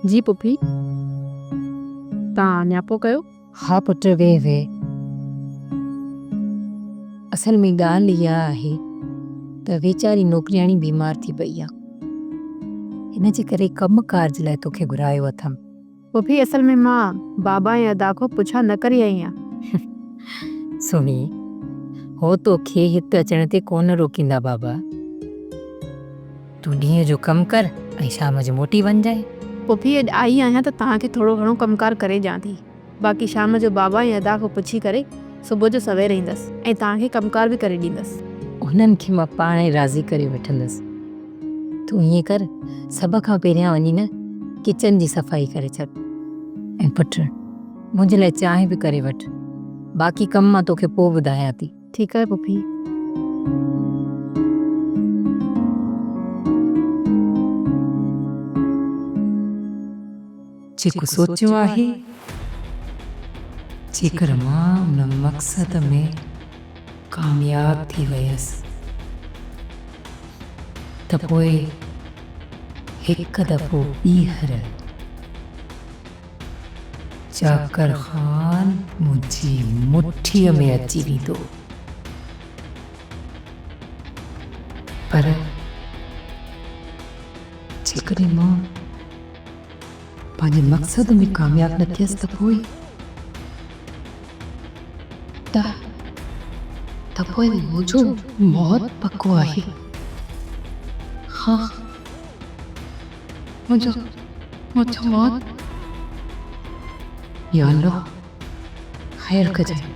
जी पुफी तव्हां न्यापो कयो। हा पुट वे असल में ॻाल्हि इहा आहे त वीचारी नौकिरियाणी बीमार थी पई आहे, हिन जे करे कम कार जे लाइ तोखे घुरायो अथमि। पुफी असल में मां बाबा ऐं अदा खां पुछा न करे आई आहियां। सुनी, हो तोखे हिते अचण ते कोन रोकींदा बाबा। तूं ॾींहं जो कमु कर ऐं शाम जो मोटी वञजांइ। पुफी अॼु आई आहियां त तव्हांखे थोरो घणो कमकार करे ॾियां थी, बाक़ी शाम जो बाबा ऐं अदा खां पुछी करे सुबुह जो सवेर ईंदसि ऐं तव्हांखे कमकार बि करे ॾींदसि। उन्हनि खे मां पाण ई राज़ी करे वठंदसि। तूं ईअं कर, सभ खां पहिरियां वञी न किचन जी सफ़ाई करे छॾ ऐं पुटु मुंहिंजे लाइ चांहि बि करे वठि। बाक़ी कम मां तोखे पोइ ॿुधायां थी। ठीकु आहे पुफी। जेको सोचियो आहे, जेकर मां उन मक़सद में कामयाब थी वयसि त पोइ हिकु दफ़ो ॿीहर जाकर ख़ान मुंहिंजी मुठीअ में अची वेंदो। पर जेकॾहिं मां पंहिंजे मक़सद में कामयाब न थियसि त पोइ मुंहिंजो मौत पको आहे। हाँ, मुंहिंजो मौत। या अल्लाह ख़ैर कजांइ।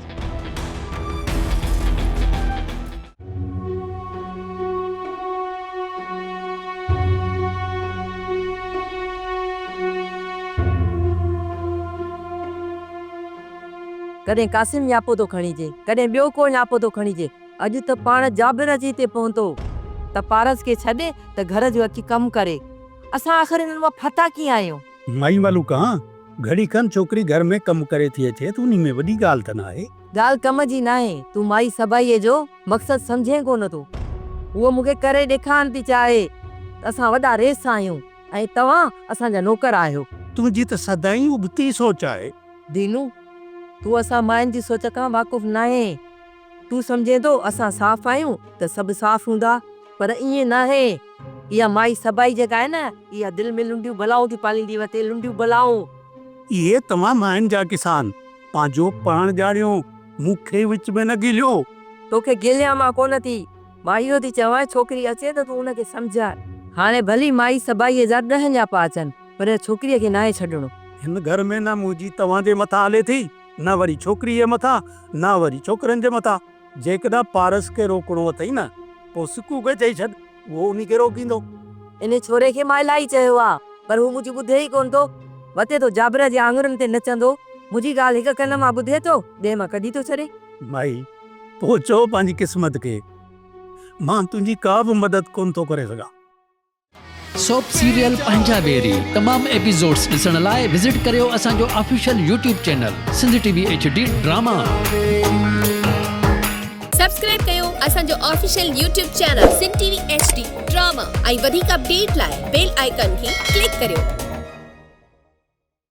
कॾहिं कासिम न्यापो थो खणीजे, कॾहिं ॿियो को न्यापो थो खणीजे। अॼु त पाण जाबिर अची हिते पहुतो त पारस खे छॾे त घर जो अची कमु करे। असां आख़िर हिननि मां फता कीअं आहियूं? माई वालू कहाँ घड़ी खन छोकरी घर में कम करे थी अचे त उन्ही में वॾी ॻाल्हि त न आहे। ॻाल्हि कम जी न आहे, तूं माई सबाईअ जो मक़सद सम्झे कोन तूं। उहो मूंखे करे ॾेखारण थी चाहे त असां वॾा रेस आहियूं ऐं तव्हां असांजा नौकर आहियो। तुंहिंजी त सदाईं उबती सोच आहे। दीनू, तूं असां मायुनि जी सोच खां वाक़ुफ़ न आहे। तूं सम्झे थो असां साफ़ आहियूं त सभु साफ़ हूंदा, पर ईअं न आहे। इहा माई सबाई जेका आहे न, इहा दिलि में लुंडियूं बलाऊं थी पालींदी वते, लुंडियूं बलाऊं। इहे तव्हां मायुनि जा किसान पंहिंजो पाण ॼाणियो, मूंखे विच में न गिलियो। तोखे गिलिया मां कोन थी, मां इहो थी चवां छोकिरी अचे त तूं उनखे सम्झाए। हाणे भली माई सबाईअ जा 10 न्यापा अचनि, पर छोकिरीअ खे नाहे छॾणो। हिन घर में न मुंहिंजी तव्हांजे मथां हले थी, न वरी छोकिरीअ मथां, न वरी छोकिरनि जे मथां। जेकॾहिं पारस खे रोकणो अथई न, पोइ सिकू खे चई छॾ, उहो उन्ही खे रोकींदो। इन छोरे खे मां इलाही चयो आहे, पर हू मुंहिंजी ॿुधे ई कोन थो। वते तो जाबिर जे आङुरनि ते नचंदो। मुंहिंजी ॻाल्हि हिकु कन मां ॿुधे थो, ॿिए मां कढी थो छॾे। माई पोइ चओ पंहिंजी क़िस्मत खे, मां तुंहिंजी का बि मदद कोन थो करे सघां। सोप सीरियल पंजाबेरी तमाम एपिसोड्स ॾिसण लाइ विज़िट करियो असांजो official YouTube channel Sindh TV HD drama. Subscribe कयो असांजो official YouTube channel Sindh TV HD drama ऐं वधीक अपडेट लाइ बेल आइकन खे क्लिक करियो।